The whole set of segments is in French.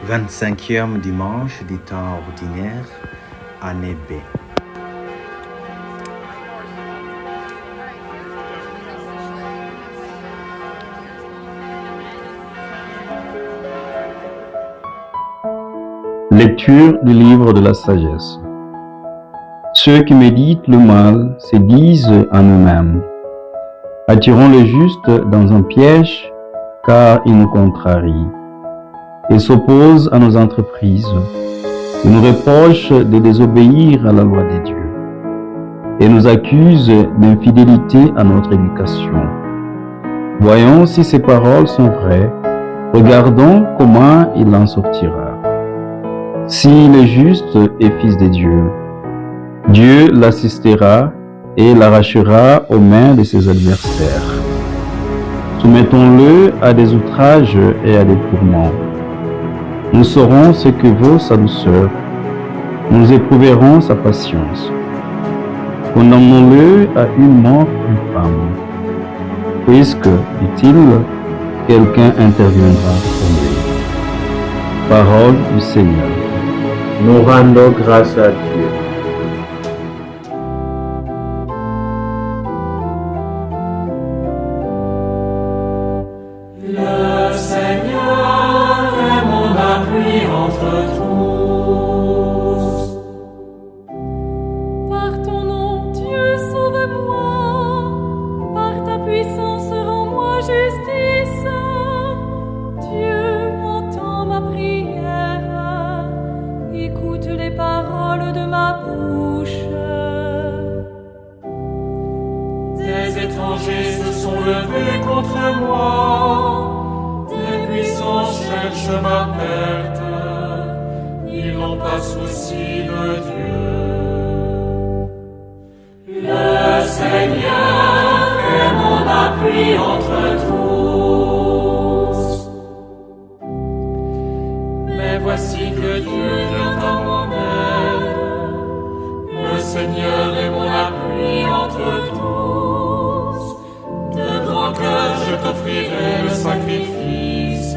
25e dimanche du temps ordinaire, année B. Lecture du livre de la sagesse. Ceux qui méditent le mal se disent en eux-mêmes: attirons le juste dans un piège, car il nous contrarie. Il s'oppose à nos entreprises. Il nous reproche de désobéir à la loi de Dieu et nous accuse d'infidélité à notre éducation. Voyons si ces paroles sont vraies. Regardons comment il en sortira. Si le juste est fils de Dieu, Dieu l'assistera et l'arrachera aux mains de ses adversaires. Soumettons-le à des outrages et à des tourments. Nous saurons ce que vaut sa douceur. Nous éprouverons sa patience. Condamnons-le à une mort infâme, puisque, dit-il, quelqu'un interviendra pour lui. Parole du Seigneur. Nous rendons grâce à Dieu. Le Seigneur est mon appui entre tous. Par ton nom, Dieu, sauve-moi. Par ta puissance, rends-moi justice. Dieu, entends ma prière. Écoute les paroles de ma bouche. Des étrangers se sont levés contre moi. Des puissants cherchent ma perte. Ils n'ont pas souci de Dieu. Le Seigneur est mon appui entre tous. Mais voici que Dieu vient à mon aide. Le Seigneur est mon appui entre tous. De grand cœur je t'offrirai le sacrifice.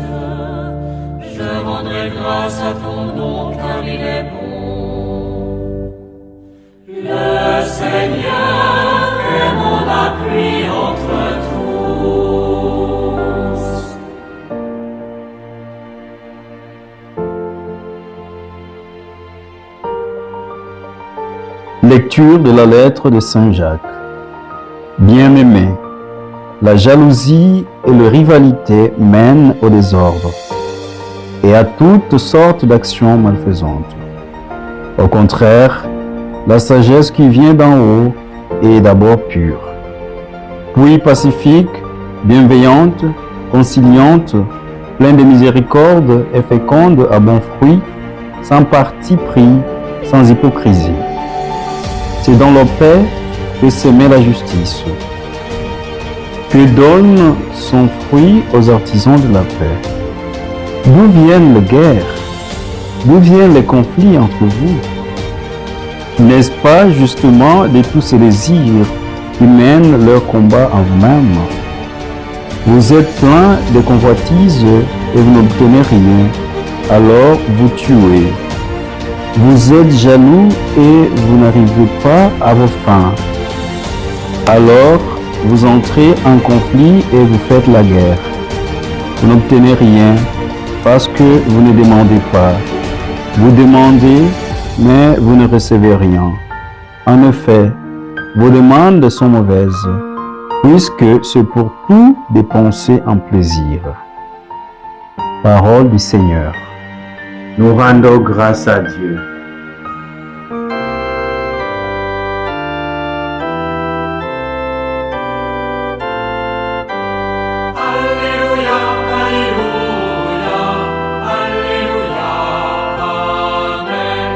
Je rendrai grâce à ton nom car il est bon. Le Seigneur est mon appui entre tous. Lecture de la lettre de Saint Jacques. Bien-aimés, la jalousie et la rivalité mènent au désordre et à toutes sortes d'actions malfaisantes. Au contraire, la sagesse qui vient d'en haut est d'abord pure, puis pacifique, bienveillante, conciliante, pleine de miséricorde et féconde à bons fruits, sans parti pris, sans hypocrisie. C'est dans la paix que se met la justice, que donne son fruit aux artisans de la paix. D'où viennent les guerres? D'où viennent les conflits entre vous? N'est-ce pas justement de tous ces désirs qui mènent leur combat en vous-même? Vous êtes plein de convoitises et vous n'obtenez rien, alors vous tuez. Vous êtes jaloux et vous n'arrivez pas à vos fins. Alors vous entrez en conflit et vous faites la guerre. Vous n'obtenez rien parce que vous ne demandez pas. Vous demandez, mais vous ne recevez rien. En effet, vos demandes sont mauvaises, puisque c'est pour tout dépenser en plaisir. Parole du Seigneur. Nous rendons grâce à Dieu. Alléluia, Alléluia, Alléluia, Amen.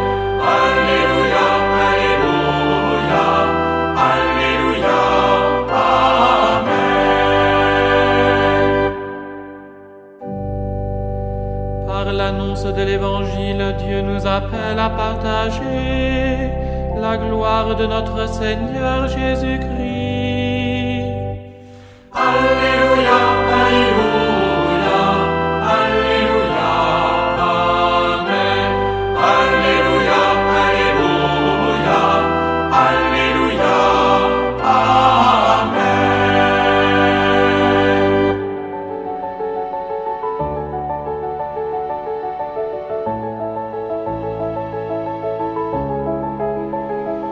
Alléluia, Alléluia, Alléluia, Amen. Par l'annonce de l'Évangile, Dieu nous appelle à partager la gloire de notre Seigneur Jésus-Christ. Alléluia, Alléluia, Alléluia,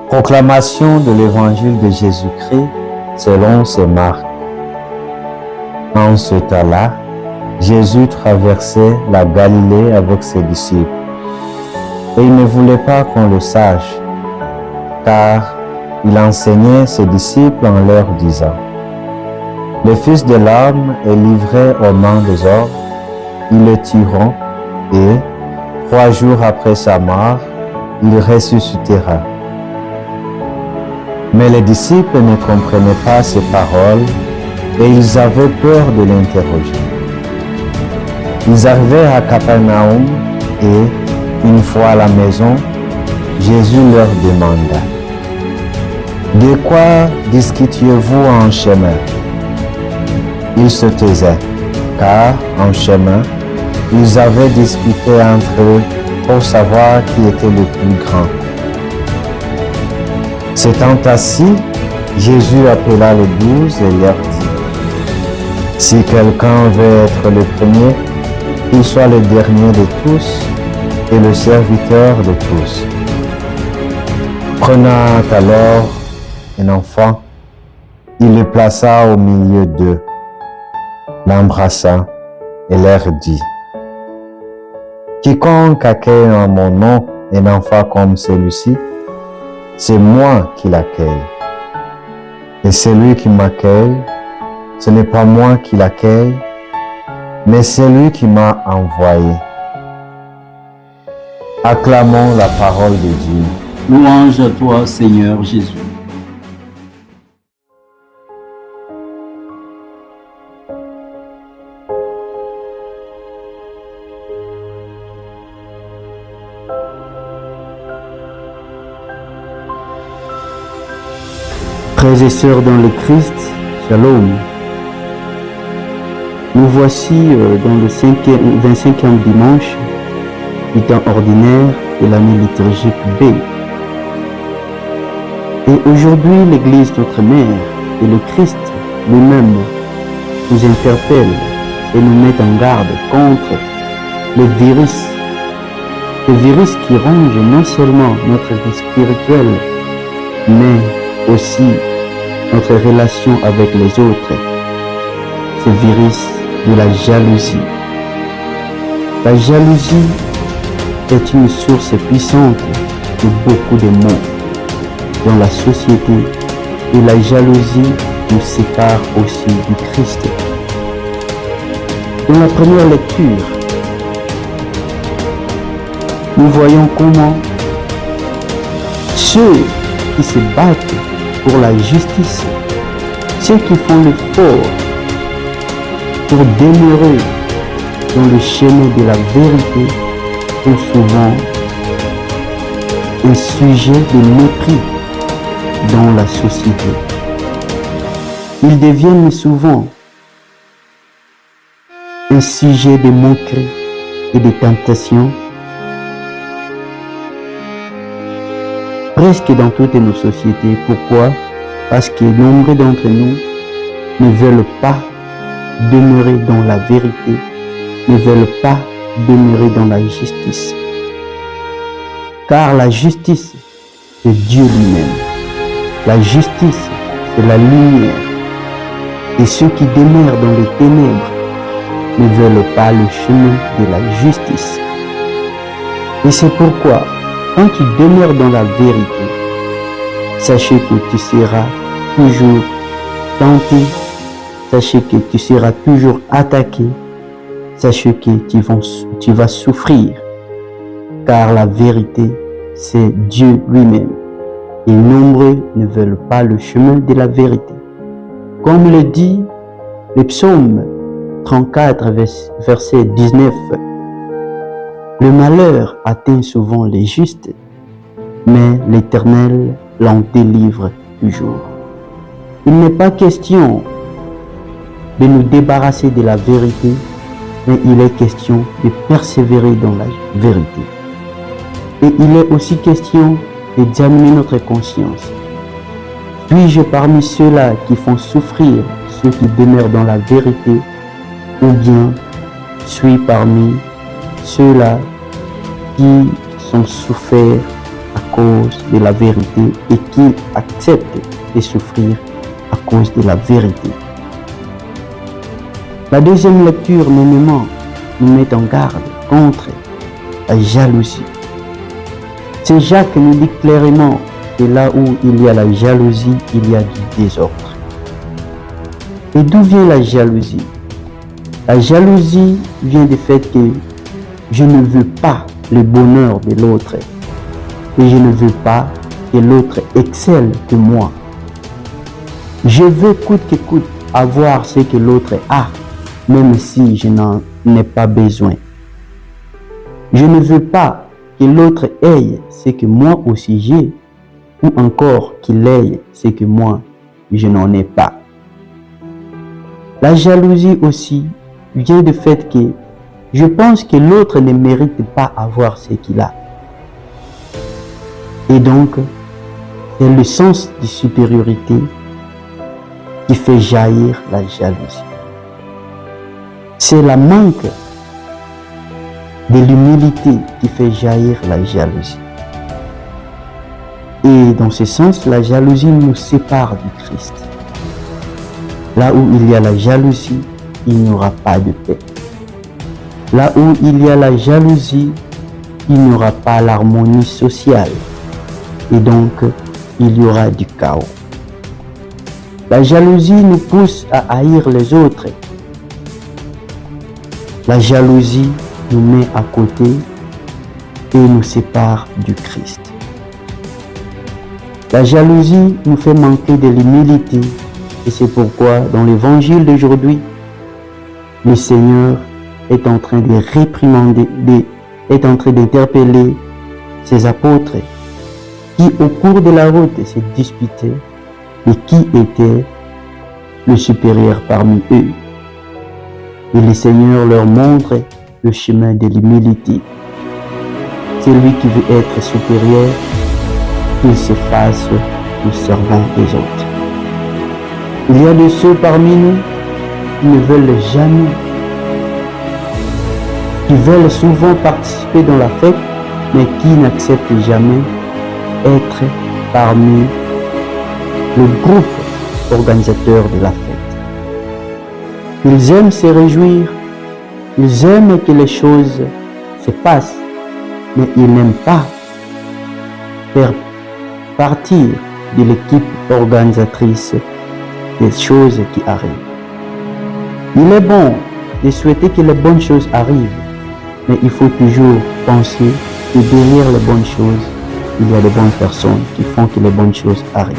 Proclamation de l'évangile de Jésus-Christ selon saint Marc. En ce temps-là, Jésus traversait la Galilée avec ses disciples. Et il ne voulait pas qu'on le sache, car il enseignait ses disciples en leur disant: le Fils de l'homme est livré aux mains des hommes, ils le tueront, et 3 jours après sa mort, il ressuscitera. Mais les disciples ne comprenaient pas ces paroles et ils avaient peur de l'interroger. Ils arrivèrent à Capernaum et, une fois à la maison, Jésus leur demanda: de quoi discutiez-vous en chemin? Ils se taisaient, car en chemin, ils avaient discuté entre eux pour savoir qui était le plus grand. S'étant assis, Jésus appela les 12 et leur dit: si quelqu'un veut être le premier, qu'il soit le dernier de tous et le serviteur de tous. Prenant alors un enfant, il le plaça au milieu d'eux, l'embrassa et leur dit: quiconque accueille en mon nom un enfant comme celui-ci, c'est moi qui l'accueille. Et celui qui m'accueille, ce n'est pas moi qui l'accueille, mais celui qui m'a envoyé. Acclamons la parole de Dieu. Louange à toi, Seigneur Jésus. Frères et sœurs dans le Christ, Shalom. Nous voici dans le 25e dimanche du temps ordinaire de l'année liturgique B. Et aujourd'hui, l'Église, notre Mère, et le Christ lui-même nous interpelle et nous met en garde contre le virus qui ronge non seulement notre vie spirituelle, mais aussi notre relation avec les autres. Ce virus de la jalousie. La jalousie est une source puissante de beaucoup de maux dans la société, et la jalousie nous sépare aussi du Christ. Dans la première lecture, nous voyons comment ceux qui se battent pour la justice, ceux qui font l'effort pour demeurer dans le chemin de la vérité, sont souvent un sujet de mépris dans la société. Ils deviennent souvent un sujet de moquerie et de tentation, presque dans toutes nos sociétés. Pourquoi? Parce que nombre d'entre nous ne veulent pas demeurer dans la vérité, ne veulent pas demeurer dans la justice. Car la justice, c'est Dieu lui-même. La justice, c'est la lumière. Et ceux qui demeurent dans les ténèbres ne veulent pas le chemin de la justice. Et c'est pourquoi, quand tu demeures dans la vérité, sachez que tu seras toujours tenté, sachez que tu seras toujours attaqué, sachez que tu vas souffrir, car la vérité, c'est Dieu lui-même. Et nombreux ne veulent pas le chemin de la vérité. Comme le dit le psaume 34, verset 19, le malheur atteint souvent les justes, mais l'Éternel l'en délivre toujours. Il n'est pas question de nous débarrasser de la vérité, mais il est question de persévérer dans la vérité. Et il est aussi question d'examiner notre conscience. Suis-je parmi ceux-là qui font souffrir ceux qui demeurent dans la vérité, ou bien suis parmi ceux-là qui sont soufferts à cause de la vérité et qui acceptent de souffrir à cause de la vérité. La deuxième lecture, néanmoins, nous met en garde contre la jalousie. Saint Jacques nous dit clairement que là où il y a la jalousie, il y a du désordre. Et d'où vient la jalousie? La jalousie vient du fait que je ne veux pas le bonheur de l'autre et je ne veux pas que l'autre excelle que moi. Je veux coûte que coûte avoir ce que l'autre a, même si je n'en ai pas besoin. Je ne veux pas que l'autre ait ce que moi aussi j'ai, ou encore qu'il ait ce que moi je n'en ai pas. La jalousie aussi vient du fait que je pense que l'autre ne mérite pas avoir ce qu'il a. Et donc, c'est le sens de supériorité qui fait jaillir la jalousie. C'est la manque de l'humilité qui fait jaillir la jalousie. Et dans ce sens, la jalousie nous sépare du Christ. Là où il y a la jalousie, il n'y aura pas de paix. Là où il y a la jalousie, il n'y aura pas l'harmonie sociale. Et donc, il y aura du chaos. La jalousie nous pousse à haïr les autres. La jalousie nous met à côté et nous sépare du Christ. La jalousie nous fait manquer de l'humilité et c'est pourquoi dans l'évangile d'aujourd'hui, le Seigneur est en train de réprimander, est en train d'interpeller ses apôtres qui au cours de la route se disputaient et qui était le supérieur parmi eux. Et le Seigneur leur montre le chemin de l'humilité. Celui qui veut être supérieur, qu'il se fasse le servant des autres. Il y a de ceux parmi nous qui ne veulent jamais, qui veulent souvent participer dans la fête, mais qui n'acceptent jamais être parmi le groupe organisateur de la fête. Ils aiment se réjouir, ils aiment que les choses se passent, mais ils n'aiment pas faire partir de l'équipe organisatrice des choses qui arrivent. Il est bon de souhaiter que les bonnes choses arrivent, mais il faut toujours penser que derrière les bonnes choses, il y a de bonnes personnes qui font que les bonnes choses arrivent.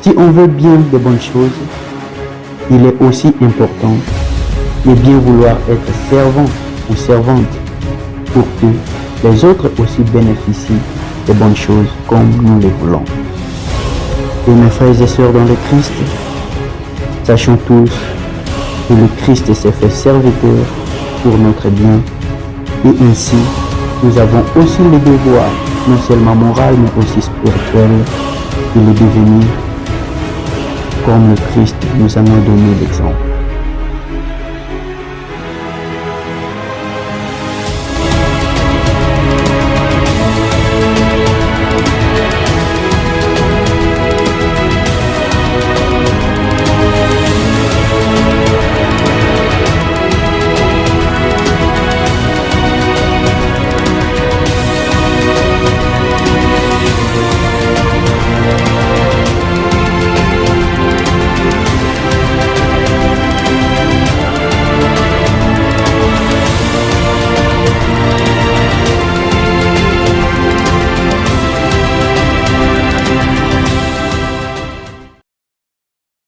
Si on veut bien des bonnes choses, il est aussi important de bien vouloir être servant ou servante pour que les autres aussi bénéficient des bonnes choses comme nous les voulons. Et mes frères et sœurs dans le Christ, sachons tous que le Christ s'est fait serviteur pour notre bien et ainsi nous avons aussi le devoir, non seulement moral mais aussi spirituel, de le devenir comme le Christ nous en a donné l'exemple.